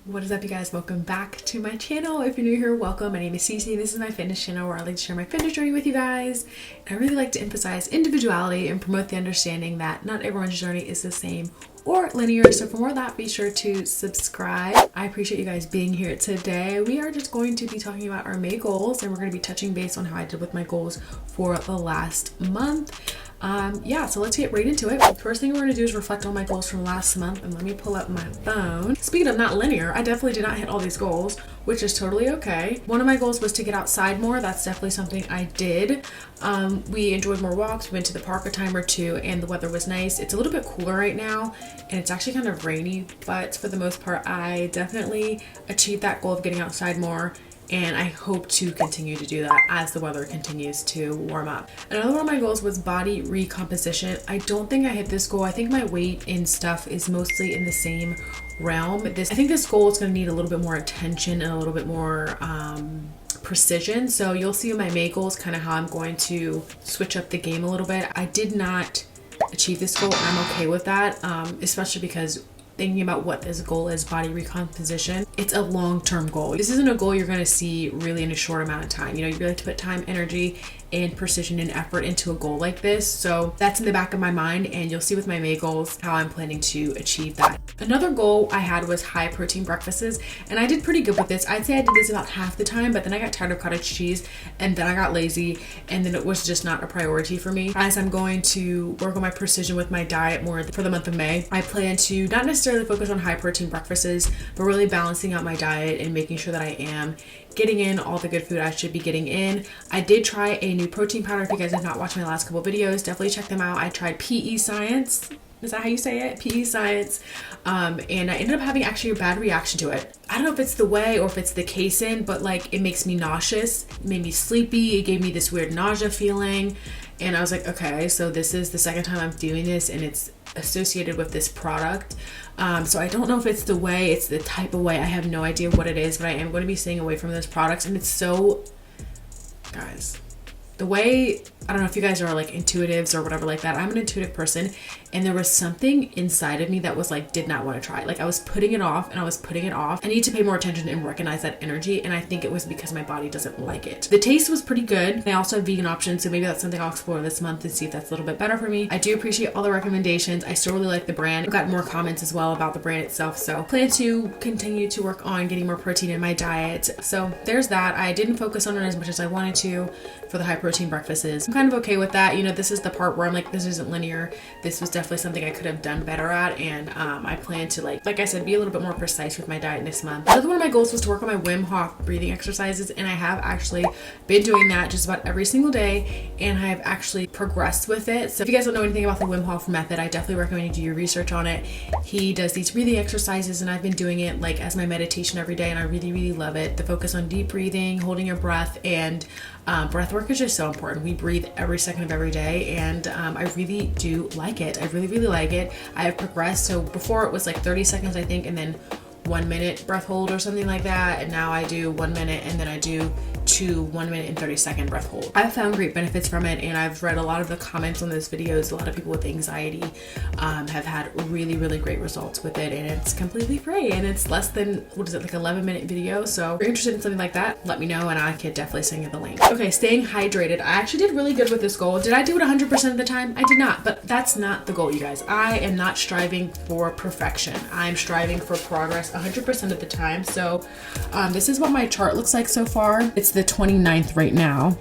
What is up, you guys? Welcome back to my channel. If you're new here, welcome. My name is Cece. This is my fitness channel where I like to share my fitness journey with you guys. And I really like to emphasize individuality and promote the understanding that not everyone's journey is the same or linear. So for more of that, be sure to subscribe. I appreciate you guys being here today. We are just going to be talking about our May goals, and we're going to be touching base on how I did with my goals for the last month. So let's get right into it. The first thing we're going to do is reflect on my goals from last month, and let me pull up my phone. Speaking of not linear, I definitely did not hit all these goals, which is totally okay. One of my goals was to get outside more. That's definitely something I did. We enjoyed more walks. We went to the park a time or two, and the weather was nice. It's a little bit cooler right now, and it's actually kind of rainy, but for the most part, I definitely achieved that goal of getting outside more. And I hope to continue to do that as the weather continues to warm up. Another one of my goals was body recomposition. I don't think I hit this goal. I think my weight and stuff is mostly in the same realm. I think this goal is going to need a little bit more attention and a little bit more precision. So you'll see in my May goals kind of how I'm going to switch up the game a little bit. I did not achieve this goal. I'm okay with that, especially because thinking about what this goal is, body recomposition, it's a long-term goal. This isn't a goal you're going to see really in a short amount of time. You know, you really have to put time, energy, and precision and effort into a goal like this. So that's in the back of my mind, and you'll see with my May goals how I'm planning to achieve that. Another goal I had was high protein breakfasts, and I did pretty good with this. I'd say I did this about half the time, but then I got tired of cottage cheese, and then I got lazy, and then it was just not a priority for me. As I'm going to work on my precision with my diet more for the month of May, I plan to not necessarily focus on high protein breakfasts, but really balancing out my diet and making sure that I am getting in all the good food I should be getting in. I did try a new protein powder. If you guys have not watched my last couple videos, definitely check them out. I tried PE Science. Is that how you say it? PE Science. And I ended up having actually a bad reaction to it. I don't know if it's the whey or if it's the casein, but like it makes me nauseous. It made me sleepy. It gave me this weird nausea feeling. And I was like, okay, so this is the second time I'm doing this, and it's associated with this product. So I don't know if it's the whey, it's the type of whey. I have no idea what it is, but I am going to be staying away from those products. And it's so, guys, the whey, I don't know if you guys are like intuitives or whatever like that. I'm an intuitive person, and there was something inside of me that was like, did not want to try it. Like I was putting it off and I was putting it off. I need to pay more attention and recognize that energy, and I think it was because my body doesn't like it. The taste was pretty good. I also have vegan options, so maybe that's something I'll explore this month and see if that's a little bit better for me. I do appreciate all the recommendations. I still really like the brand. I've got more comments as well about the brand itself, so plan to continue to work on getting more protein in my diet. So there's that. I didn't focus on it as much as I wanted to for the high protein breakfasts. I'm kind of okay with that. You know, this is the part where I'm like, this isn't linear. This was definitely something I could have done better at, and I plan to like I said, be a little bit more precise with my diet this month. Another one of my goals was to work on my Wim Hof breathing exercises, and I have actually been doing that just about every single day, and I have actually progressed with it. So if you guys don't know anything about the Wim Hof method, I definitely recommend you do your research on it. He does these breathing exercises, and I've been doing it like as my meditation every day, and I really love it. The focus on deep breathing, holding your breath, and breath work is just so important. We breathe every second of every day, and I really do like it. I really like it. I have progressed. So before it was like 30 seconds, I think, and then 1 minute breath hold or something like that. And now I do 1 minute, and then I do 1 minute and 30-second breath hold. I've found great benefits from it, and I've read a lot of the comments on those videos. A lot of people with anxiety have had really great results with it, and it's completely free, and it's less than, what is it, like 11-minute video. So if you're interested in something like that, let me know, and I could definitely send you the link. Okay, staying hydrated. I actually did really good with this goal. Did I do it 100% of the time? I did not, but that's not the goal, you guys. I am not striving for perfection. I'm striving for progress 100% of the time. So this is what my chart looks like so far. It's the 29th right now.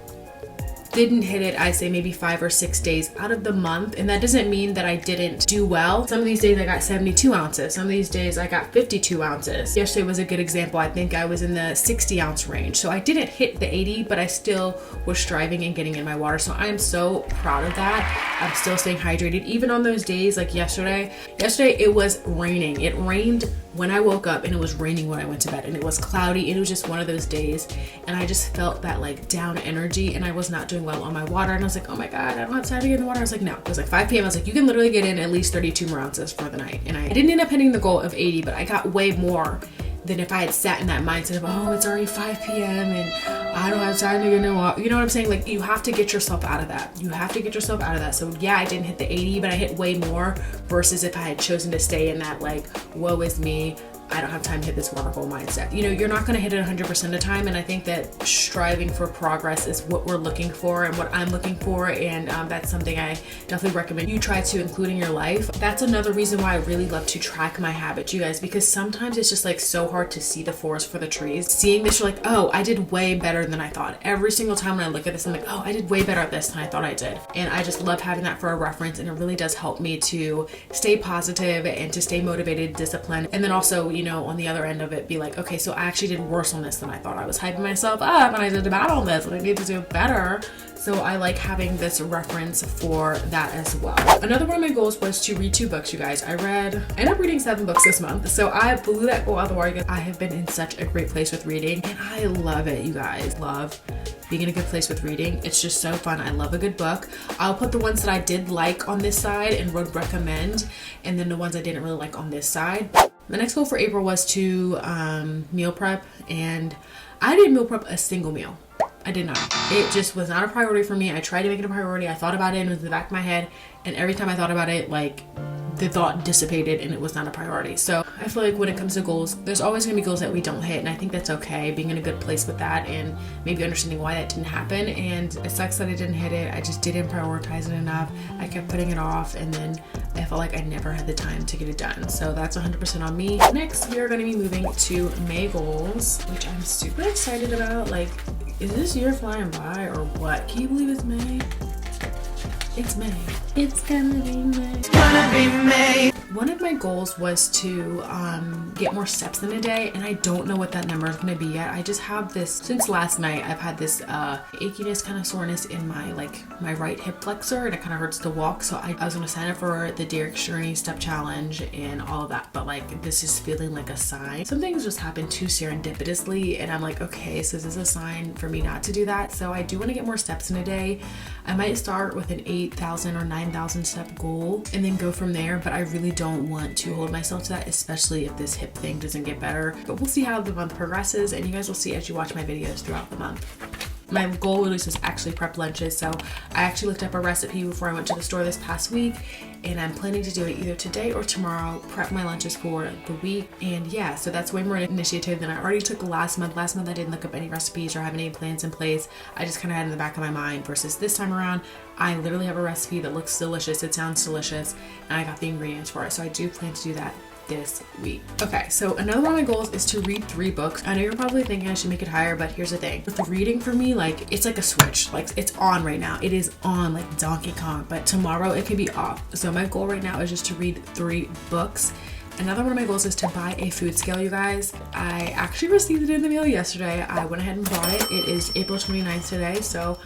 Didn't hit it, I say maybe 5 or 6 days out of the month, and that doesn't mean that I didn't do well. Some of these days I got 72 ounces. Some of these days I got 52 ounces. Yesterday was a good example. I think I was in the 60 ounce range. So I didn't hit the 80, but I still was striving and getting in my water. So I am so proud of that. I'm still staying hydrated, even on those days like yesterday. Yesterday it was raining. It rained when I woke up, and it was raining when I went to bed, and it was cloudy. It was just one of those days, and I just felt that like down energy, and I was not doing well on my water, and I was like, oh my god, I don't have time to get in the water. I was like, no. It was like 5 p.m. I was like, you can literally get in at least 32 more ounces for the night. And I didn't end up hitting the goal of 80, but I got way more than if I had sat in that mindset of, oh, it's already 5 p.m. and I don't have time to get in the water. You know what I'm saying? Like, you have to get yourself out of that. You have to get yourself out of that. So yeah, I didn't hit the 80, but I hit way more versus if I had chosen to stay in that like, woe is me, I don't have time to hit this waterfall mindset. You know, you're not going to hit it 100% of the time, and I think that striving for progress is what we're looking for and what I'm looking for, and that's something I definitely recommend you try to include in your life. That's another reason why I really love to track my habits, you guys, because sometimes it's just like so hard to see the forest for the trees. Seeing this, you're like, oh, I did way better than I thought. Every single time when I look at this, I'm like, oh, I did way better at this than I thought I did. And I just love having that for a reference, and it really does help me to stay positive and to stay motivated, disciplined, and then also, you know, on the other end of it, be like, okay, so I actually did worse on this than I thought. I was hyping myself up and I did bad on this and I need to do better. So I like having this reference for that as well. Another one of my goals was to read 2 books, you guys. I ended up reading 7 books this month. So I blew that goal out of the water. I have been in such a great place with reading, and I love it, you guys. Love being in a good place with reading. It's just so fun. I love a good book. I'll put the ones that I did like on this side and would recommend, and then the ones I didn't really like on this side. The next goal for April was to meal prep, and I didn't meal prep a single meal. I did not. It just was not a priority for me. I tried to make it a priority. I thought about it and it was in the back of my head, and every time I thought about it, like, the thought dissipated and it was not a priority. So I feel like when it comes to goals, there's always gonna be goals that we don't hit, and I think that's okay, being in a good place with that and maybe understanding why that didn't happen. And it sucks that I didn't hit it. I just didn't prioritize it enough. I kept putting it off, and then I felt like I never had the time to get it done. So that's 100% on me. Next, we are gonna be moving to May goals, which I'm super excited about. Like, is this year flying by or what? Can you believe it's May? It's May. It's gonna be May. It's gonna be May. One of my goals was to get more steps in a day, and I don't know what that number is going to be yet. I just have this, since last night, I've had this achiness, kind of soreness in my right hip flexor, and it kind of hurts to walk. So I was going to sign up for the Derek's Journey Step Challenge and all of that, but like, this is feeling like a sign. Some things just happened too serendipitously, and I'm like, okay, so this is a sign for me not to do that. So I do want to get more steps in a day. I might start with an 8,000 or 9,000 step goal and then go from there, but I really don't want to hold myself to that, especially if this hip thing doesn't get better. But we'll see how the month progresses, and you guys will see as you watch my videos throughout the month. My goal at least is actually prep lunches, so I actually looked up a recipe before I went to the store this past week, and I'm planning to do it either today or tomorrow, prep my lunches for the week. And yeah, so that's way more initiative than I already took last month. Last month I didn't look up any recipes or have any plans in place. I just kind of had it in the back of my mind, versus this time around, I literally have a recipe that looks delicious, it sounds delicious, and I got the ingredients for it. So I do plan to do that this week. Okay, so another one of my goals is to read 3 books. I know you're probably thinking I should make it higher, but here's the thing. With the reading for me, like, it's like a switch. Like, it's on right now. It is on like Donkey Kong, but tomorrow it could be off. So my goal right now is just to read 3 books. Another one of my goals is to buy a food scale, you guys. I actually received it in the mail yesterday. I went ahead and bought it. It is April 29th today, so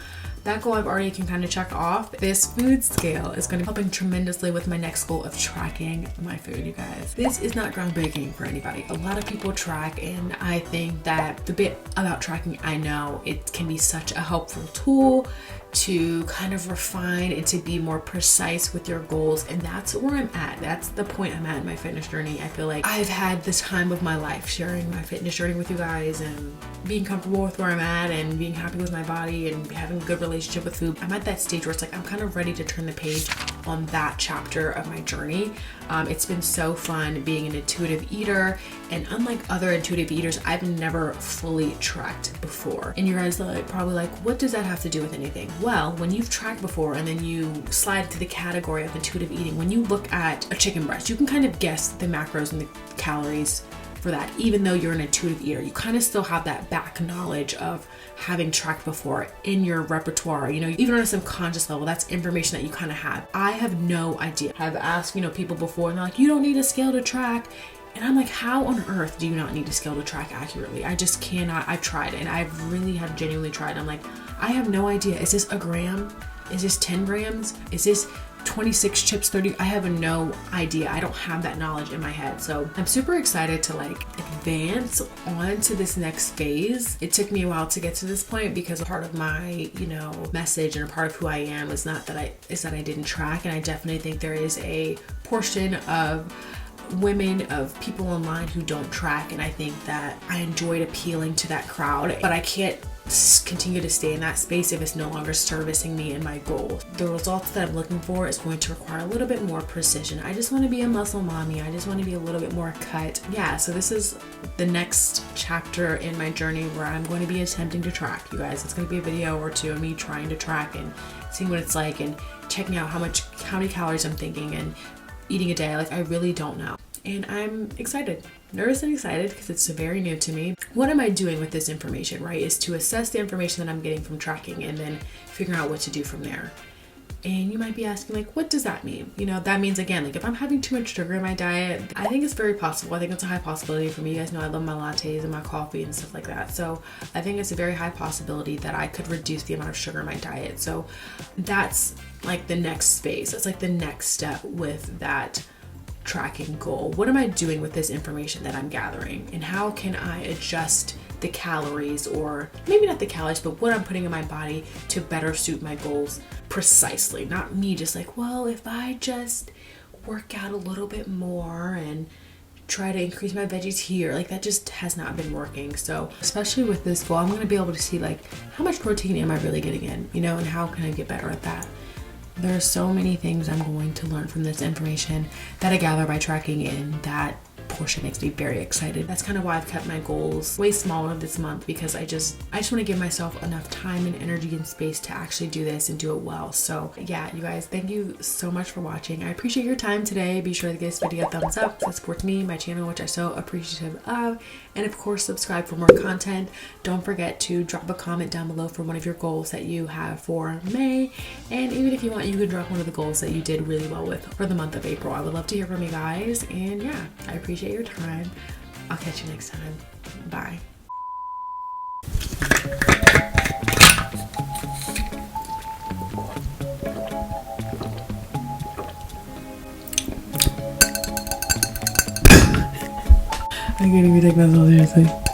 that goal I've already can kind of check off. This food scale is going to be helping tremendously with my next goal of tracking my food, you guys. This is not groundbreaking for anybody. A lot of people track, and I think that the bit about tracking, I know it can be such a helpful tool to kind of refine and to be more precise with your goals. And that's where I'm at. That's the point I'm at in my fitness journey. I feel like I've had this time of my life sharing my fitness journey with you guys and being comfortable with where I'm at and being happy with my body and having a good relationship with food. I'm at that stage where it's like I'm kind of ready to turn the page on that chapter of my journey. It's been so fun being an intuitive eater, and unlike other intuitive eaters, I've never fully tracked before. And you guys are probably like, what does that have to do with anything? Well, when you've tracked before and then you slide to the category of intuitive eating, when you look at a chicken breast, you can kind of guess the macros and the calories for that. Even though you're an intuitive eater, you kind of still have that back knowledge of having tracked before in your repertoire. You know, even on a subconscious level, that's information that you kind of have. I have no idea. I've asked, people before, and they're like, you don't need a scale to track. And I'm like, how on earth do you not need a scale to track accurately? I just cannot. I've tried, and I really have genuinely tried. I'm like, I have no idea. Is this a gram? Is this 10 grams? Is this 26 chips, 30? I have no idea. I don't have that knowledge in my head. So I'm super excited to advance on to this next phase. It took me a while to get to this point because part of my, message and a part of who I am is that I didn't track. And I definitely think there is a portion of women, of people online who don't track, and I think that I enjoyed appealing to that crowd, but I can't continue to stay in that space if it's no longer servicing me and my goals. The results that I'm looking for is going to require a little bit more precision. I just want to be a muscle mommy. I just want to be a little bit more cut. Yeah, so this is the next chapter in my journey where I'm going to be attempting to track, you guys. It's going to be a video or two of me trying to track and seeing what it's like and checking out how many calories I'm thinking and eating a day. Like, I really don't know. And I'm excited, nervous and excited because it's very new to me. What am I doing with this information, right? Is to assess the information that I'm getting from tracking and then figuring out what to do from there. And you might be asking, like, what does that mean? You know, that means, again, like if I'm having too much sugar in my diet, I think it's very possible. I think it's a high possibility for me. You guys know I love my lattes and my coffee and stuff like that. So I think it's a very high possibility that I could reduce the amount of sugar in my diet. So that's like the next phase. That's like the next step with that tracking goal. What am I doing with this information that I'm gathering, and how can I adjust the calories, or maybe not the calories, but what I'm putting in my body to better suit my goals precisely? Not me just like, well, if I just work out a little bit more and try to increase my veggies here, like that just has not been working. So especially with this goal, I'm going to be able to see like how much protein am I really getting in, you know, and how can I get better at that. There are so many things I'm going to learn from this information that I gather by tracking, and that portion makes me very excited. That's kind of why I've kept my goals way smaller this month, because I just want to give myself enough time and energy and space to actually do this and do it well. So yeah, you guys, thank you so much for watching. I appreciate your time today. Be sure to give this video a thumbs up. That supports me, my channel, which I'm so appreciative of. And of course, subscribe for more content. Don't forget to drop a comment down below for one of your goals that you have for May. And even if you want, you can drop one of the goals that you did really well with for the month of April. I would love to hear from you guys. And yeah, I appreciate your time. I'll catch you next time. Bye. I can't even take myself seriously.